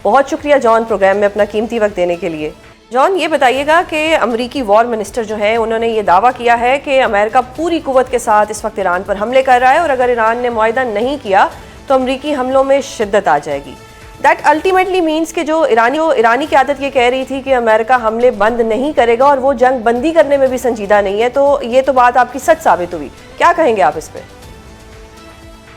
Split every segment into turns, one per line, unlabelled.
बहुत शुक्रिया John, programme में अपना कीमती वक्त देने के लिए। जॉन, ये बताइएगा कि अमरीकी वॉर मिनिस्टर जो है उन्होंने ये दावा किया है कि अमेरिका पूरी कुव्वत के साथ इस वक्त ईरान पर हमले कर रहा है और अगर ईरान ने मुआहदा नहीं किया तो अमरीकी हमलों में शिद्दत आ जाएगी। दैट अल्टीमेटली मीन्स कि जो ईरानी क़यादत ये कह रही थी कि अमेरिका हमले बंद नहीं करेगा और वो जंग बंदी करने में भी संजीदा नहीं है, तो ये तो बात आपकी सच साबित हुई। क्या कहेंगे आप इस पर?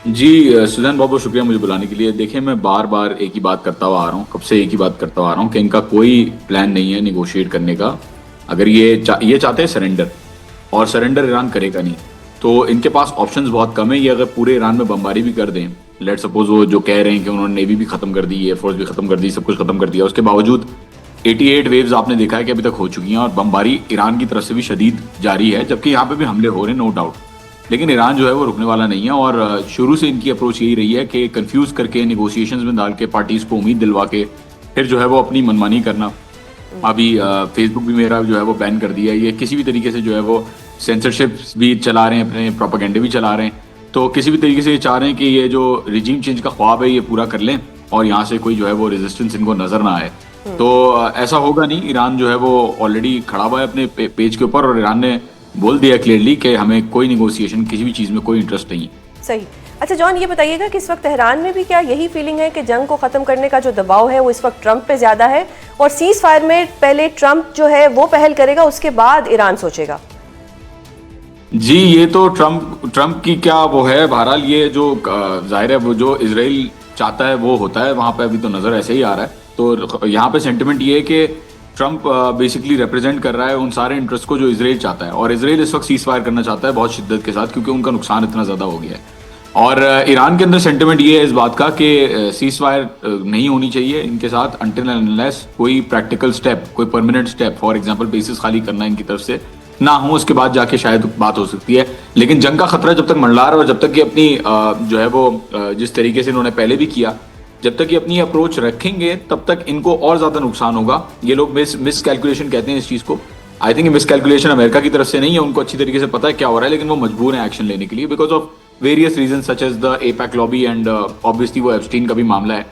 जी सुजैन, बहुत बहुत शुक्रिया मुझे बुलाने के लिए। देखिए, मैं बार बार एक ही बात करता हुआ आ रहा हूँ, कब से एक ही बात करता हुआ आ रहा हूँ कि इनका कोई प्लान नहीं है निगोशिएट करने का। अगर ये चाहते हैं सरेंडर, और सरेंडर ईरान करेगा नहीं, तो इनके पास ऑप्शंस बहुत कम है। ये अगर पूरे ईरान में बमबारी भी कर दें, लेट सपोज वो जो कह रहे हैं कि उन्होंने नेवी भी खत्म कर दी, एयरफोर्स भी खत्म कर दी, सब कुछ खत्म कर दिया, उसके बावजूद 88 वेव्स आपने देखा है कि अभी तक हो चुकी हैं और बमबारी ईरान की तरफ से भी शदीद जारी है, जबकि यहाँ पे भी हमले हो रहे हैं, नो डाउट। लेकिन ईरान जो है वो रुकने वाला नहीं है और शुरू से इनकी अप्रोच यही रही है कि कंफ्यूज करके, नेगोशिएशंस में डाल के, पार्टीज को उम्मीद दिलवा के फिर जो है वो अपनी मनमानी करना। अभी फेसबुक भी मेरा जो है वो बैन कर दिया है। ये किसी भी तरीके से जो है वो सेंसरशिप भी चला रहे हैं, अपने प्रोपेगेंडे भी चला रहे हैं। तो किसी भी तरीके से ये चाह रहे हैं कि ये जो रिजीम चेंज का ख्वाब है ये पूरा कर लें और यहाँ से कोई जो है वो रेजिस्टेंस इनको नजर ना आए। तो ऐसा होगा नहीं। ईरान जो है वो ऑलरेडी खड़ा हुआ है अपने पेज के ऊपर और ईरान ने बोल दिया क्लियरली कि हमें कोई निगोशिएशन, किसी भी चीज़ में कोई इंटरेस्ट नहीं है।
सही। अच्छा जॉन, ये बताइएगा कि इस वक्त तेहरान में भी क्या यही फीलिंग है कि जंग को ख़त्म करने का जो दबाव है वो इस वक्त ट्रंप पे ज़्यादा है और सीज फायर में पहले ट्रंप जो है वो पहल करेगा, उसके बाद ईरान सोचेगा?
जी, ये तो ट्रंप की क्या वो है। बहरहाल ये जो जाहिर है वो जो इजराइल चाहता है वो होता है वहाँ पे। अभी तो नज़र ऐसे ही आ रहा है। तो यहाँ पे सेंटिमेंट ये है कि ट्रंप बेसिकली रिप्रेजेंट कर रहा है उन सारे इंटरेस्ट को जो इजराइल चाहता है, और इजराइल इस वक्त सीज फायर करना चाहता है बहुत शिद्दत के साथ, क्योंकि उनका नुकसान इतना ज़्यादा हो गया है। और ईरान के अंदर सेंटिमेंट ये है इस बात का कि सीज फायर नहीं होनी चाहिए इनके साथ अनटिल एंड अनलेस कोई प्रैक्टिकल स्टेप, कोई permanent step, for example basis खाली करना इनकी तरफ से ना हो, उसके बाद जाके शायद बात हो सकती है। लेकिन जंग का खतरा जब तक मंडला रहा है और जब तक कि अपनी जो है वो जिस तरीके से इन्होंने पहले भी किया, जब तक ये अपनी अप्रोच रखेंगे तब तक इनको और ज्यादा नुकसान होगा। ये लोग मिस कैलकुलेशन कहते हैं इस चीज को। I think miss calculation America की तरफ से नहीं है, उनको अच्छी तरीके से पता है क्या हो रहा है, लेकिन वो मजबूर है एक्शन लेने के लिए because of various reason such as the AIPAC lobby and obviously वो एप्स्टीन का भी मामला है।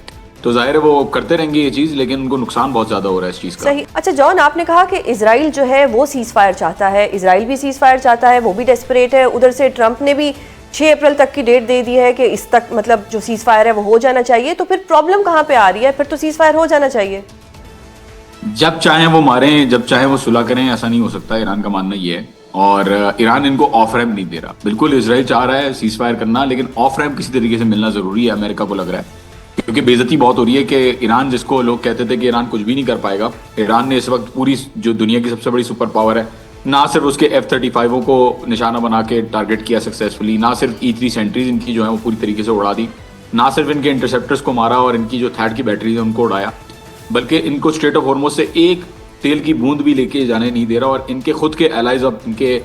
तो जाहिर है वो करते रहेंगे ये चीज, लेकिन उनको नुकसान बहुत ज्यादा हो रहा है इस चीज का।
सही। अच्छा जॉन, आपने कहा कि इजराइल जो है वो सीज फायर चाहता है, इजराइल भी सीज फायर चाहता है, वो भी डेस्परेट है। उधर से ट्रंप ने भी 6 अप्रैल तक की डेट दे दी है कि इस तक मतलब जो सीज फायर है वो हो जाना चाहिए। तो फिर प्रॉब्लम कहाँ पे आ रही है? फिर तो सीज फायर हो जाना चाहिए।
जब चाहे वो मारें, जब चाहे वो सुलह करें, ऐसा नहीं हो सकता। ईरान का मानना ये है और ईरान इनको ऑफ रैम्प नहीं दे रहा। बिल्कुल इजराइल चाह रहा है सीज फायर करना, लेकिन ऑफ रैम्प किसी तरीके से मिलना जरूरी है, अमेरिका को लग रहा है, क्योंकि बेइज्जती बहुत हो रही है कि ईरान, जिसको लोग कहते थे कि ईरान कुछ भी नहीं कर पाएगा, ईरान ने इस वक्त पूरी जो दुनिया की सबसे बड़ी सुपर पावर है, ना सिर्फ उसके F-35 को निशाना बना के टारगेट किया सक्सेसफुली, ना सिर्फ E-3 सेंट्रीज इनकी जो है वो पूरी तरीके से उड़ा दी, ना सिर्फ इनके इंटरसेप्टर्स को मारा और इनकी जो थैड की बैटरीज है उनको उड़ाया, बल्कि इनको स्ट्रेट ऑफ हॉर्मुज से एक तेल की बूंद भी लेके जाने नहीं दे रहा। और इनके खुद के एलाइज अब इनके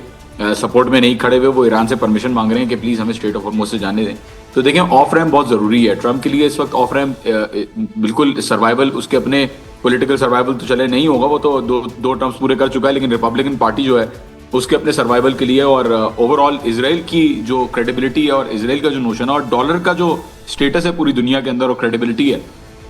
सपोर्ट में नहीं खड़े हुए, वो ईरान से परमिशन मांग रहे हैं कि प्लीज हमें स्ट्रेट ऑफ हॉर्मुज से जाने दें। तो देखें, ऑफ रैम्प बहुत जरूरी है ट्रंप के लिए इस वक्त। ऑफ रैम्प बिल्कुल सर्वाइवल, उसके अपने पॉलिटिकल सर्वाइवल तो चले नहीं होगा, वो तो दो टर्म्स पूरे कर चुका है, लेकिन रिपब्लिकन पार्टी जो है उसके अपने सर्वाइवल के लिए और ओवरऑल इजराइल की जो क्रेडिबिलिटी है और इजराइल का जो नोशन है और डॉलर का जो स्टेटस है पूरी दुनिया के अंदर और क्रेडिबिलिटी है,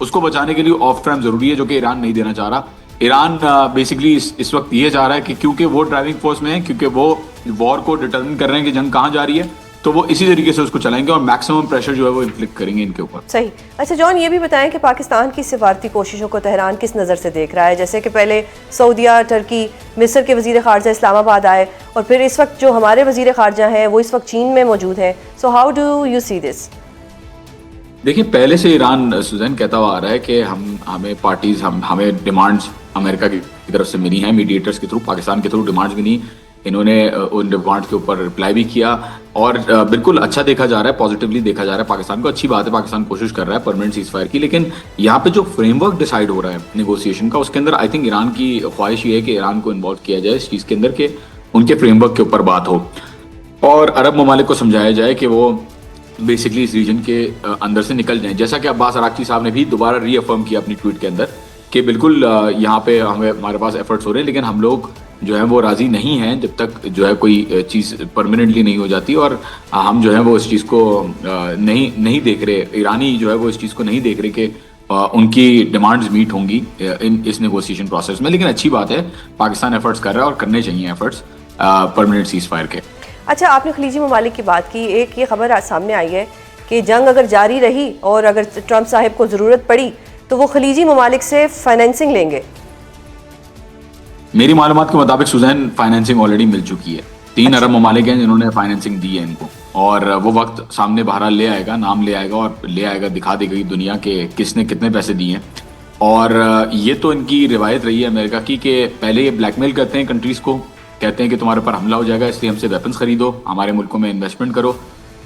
उसको बचाने के लिए ऑफ रैम्प जरूरी है, जो कि ईरान नहीं देना चाह रहा। ईरान बेसिकली इस वक्त ये चाह रहा है कि क्योंकि वो ड्राइविंग फोर्स में है, क्योंकि वो वॉर को डिटरमिन कर रहे हैं कि जंग कहाँ जा रही है, तो वो इसी तरीके से उसको चलाएंगे और मैक्सिमम प्रेशर जो है वो इन्फ्लिक्ट करेंगे इनके ऊपर।
सही। अच्छा जॉन, ये भी बताएं कि पाकिस्तान की सिफारती कोशिशों को तेहरान किस नज़र से देख रहा है? जैसे कि पहले सऊदीया, टर्की, मिस्र के वजीर खारजा इस्लामाबाद आए और फिर इस वक्त जो हमारे वजीर खारजा हैं वो इस वक्त चीन में मौजूद है। So how do you see this?
देखिए, पहले से ईरान सुजैन कहता हुआ आ रहा है कि हमें पार्टीज, हमें डिमांड्स अमेरिका की तरफ से मिली हैं, मीडिएटर्स के थ्रू, पाकिस्तान के थ्रू डिमांड्स मिली। इन्होंने उन डिमांड्स के ऊपर रिप्लाई भी किया और बिल्कुल अच्छा देखा जा रहा है, पॉजिटिवली देखा जा रहा है पाकिस्तान को। अच्छी बात है, पाकिस्तान कोशिश कर रहा है परमानेंट सीज फायर की। लेकिन यहाँ पे जो फ्रेमवर्क डिसाइड हो रहा है नेगोशिएशन का, उसके अंदर आई थिंक ईरान की ख्वाहिश ये है कि ईरान को इन्वॉल्व किया जाए इस चीज़ के अंदर, कि उनके फ्रेमवर्क के ऊपर बात हो और अरब ममालिक को समझाया जाए कि वो बेसिकली इस रीजन के अंदर से निकल जाएं। जैसा कि अब्बास अराक्ची साहब ने भी दोबारा रीअफर्म किया अपनी ट्वीट के अंदर कि बिल्कुल यहाँ पे हमारे पास एफर्ट्स हो रहे हैं, लेकिन हम लोग जो है वो राजी नहीं हैं जब तक जो है कोई चीज़ परमानेंटली नहीं हो जाती। और हम जो है वो इस चीज़ को नहीं देख रहे, ईरानी जो है वो इस चीज़ को नहीं देख रहे कि उनकी डिमांड्स मीट होंगी इस नेगोशिएशन प्रोसेस में। लेकिन अच्छी बात है, पाकिस्तान एफर्ट्स कर रहा है और करने चाहिए एफर्ट्स परमानेंट सीज फायर के।
अच्छा, आपने खलीजी ममालिक की बात की, एक ये खबर आज सामने आई है कि जंग अगर जारी रही और अगर ट्रंप साहब को ज़रूरत पड़ी तो वो खलीजी ममालिक से फाइनेंसिंग लेंगे।
मेरी मालूमात के मुताबिक सुजैन फाइनेंसिंग ऑलरेडी मिल चुकी है। 3 अरब ममालिक हैं जिन्होंने फाइनेंसिंग दी है इनको, और वो वक्त सामने बहरहाल ले आएगा, नाम ले आएगा और ले आएगा, दिखा देगी दुनिया के किसने कितने पैसे दिए हैं। और ये तो इनकी रिवायत रही है अमेरिका की कि पहले ये ब्लैकमेल करते हैं कंट्रीज को, कहते हैं कि तुम्हारे ऊपर हमला हो जाएगा इसलिए हमसे वेपन्स खरीदो, हमारे मुल्कों में इन्वेस्टमेंट करो।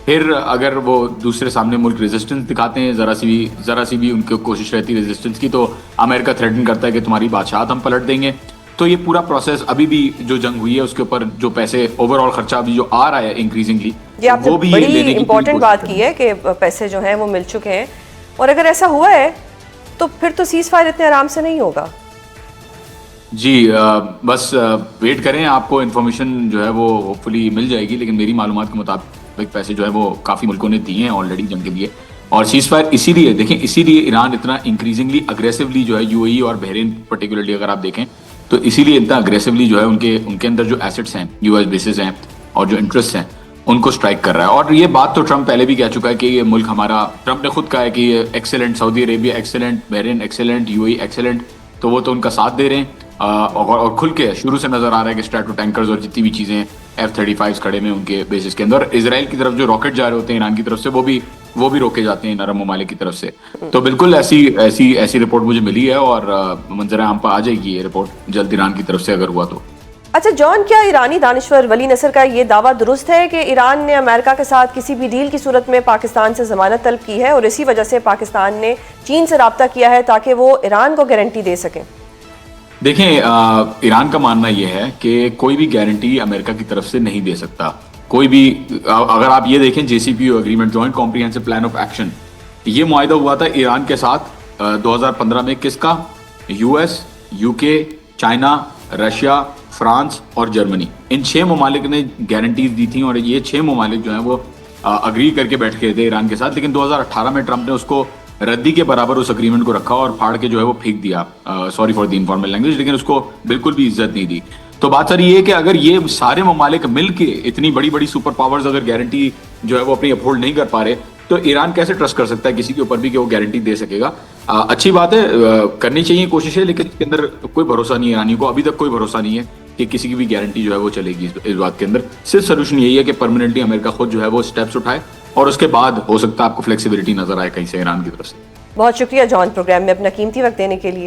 फिर अगर वो दूसरे सामने मुल्क रेजिस्टेंस दिखाते हैं, ज़रा सी भी उनकी कोशिश रहती है रेजिस्टेंस की, तो अमेरिका थ्रेटन करता है कि तुम्हारी बादशाहत हम पलट देंगे। तो ये पूरा प्रोसेस अभी भी जो जंग हुई है उसके ऊपर जो पैसे ओवरऑल खर्चा अभी जो आ रहा है इंक्रीजिंगली,
वो भी बड़ी इंपॉर्टेंट बात की है कि पैसे जो हैं वो मिल चुके हैं। और अगर ऐसा हुआ है तो फिर तो सीज फायर इतने आराम से नहीं होगा।
जी बस वेट करें, आपको इन्फॉर्मेशन जो है वो होपफुली मिल जाएगी। लेकिन मेरी मालूमात के मुताबिक पैसे जो है वो काफ़ी मुल्कों ने दिए हैं ऑलरेडी जंग के लिए। और सीज फायर इसीलिए देखें, इसीलिए ईरान इतना इंक्रीजिंगली अग्रेसिवली जो है यूएई और बहरीन पर्टिकुलरली अगर आप देखें तो इसीलिए इतना अग्रेसिवली जो है उनके अंदर जो एसेट्स हैं, यूएस बेसिस हैं और जो इंटरेस्ट हैं उनको स्ट्राइक कर रहा है। और ये बात तो ट्रंप पहले भी कह चुका है कि ये मुल्क हमारा, ट्रंप ने खुद कहा है कि ये excellent, Saudi Arabia excellent, Bahrain excellent, UAE excellent, तो वो तो उनका साथ दे रहे हैं। और खुल के शुरू से नजर आ रहा है कि स्ट्रैटो टैंकर्स और जितनी भी चीजें F-35 खड़े में उनके बेसिस के अंदर, इसराइल की तरफ जो रॉकेट जा रहे होते हैं ईरान की तरफ से वो भी रोके जाते हैं इन अरब ममालिक की तरफ से। तो बिल्कुल ऐसी रिपोर्ट मुझे मिली है और मंजर आम पर आ जाएगी ये रिपोर्ट जल्द ईरान की तरफ से अगर हुआ तो।
अच्छा जॉन, क्या ईरानी दानिश्वर वली नसर का ये दावा दुरुस्त है कि ईरान ने अमेरिका के साथ किसी भी डील की सूरत में पाकिस्तान से जमानत तलब की है और इसी वजह से पाकिस्तान ने चीन से राब्ता किया है ताकि वो ईरान को गारंटी दे सकें?
देखें, ईरान का मानना यह है कि कोई भी गारंटी अमेरिका की तरफ से नहीं दे सकता। कोई भी, अगर आप ये देखें JCPOA agreement, joint comprehensive plan of action, ये मुआहिदा हुआ था ईरान के साथ 2015 में। किसका? US, UK, China, Russia, France और जर्मनी, इन 6 ममालिक ने गारंटीज दी थी। और ये 6 ममालिक जो हैं वो अग्री करके बैठ गए थे ईरान के साथ। लेकिन 2018 में ट्रंप ने उसको रद्दी के बराबर उस अग्रीमेंट को रखा और फाड़ के जो है वो फेंक दिया। Sorry for the informal language, लेकिन उसको बिल्कुल भी इज्जत नहीं दी। तो बात सारी ये है कि अगर ये सारे ममालिक मिलके इतनी बड़ी बड़ी सुपर पावर्स अगर गारंटी जो है वो अपनी अपहोल्ड नहीं कर पा रहे, तो ईरान कैसे ट्रस्ट कर सकता है किसी के ऊपर भी कि वो गारंटी दे सकेगा? अच्छी बात है, करनी चाहिए कोशिशें, लेकिन इसके अंदर कोई भरोसा नहीं है ईरानियों को, अभी तक कोई भरोसा नहीं है कि किसी की भी गारंटी जो है वो चलेगी इस बात के अंदर। सिर्फ सोल्यूशन यही है कि परमानेंटली अमेरिका खुद जो है वो स्टेप्स उठाए और उसके बाद हो सकता है आपको फ्लेक्सिबिलिटी नजर आए कहीं से ईरान की तरफ से।
बहुत शुक्रिया जॉन, प्रोग्राम में अपना कीमती वक्त देने के लिए।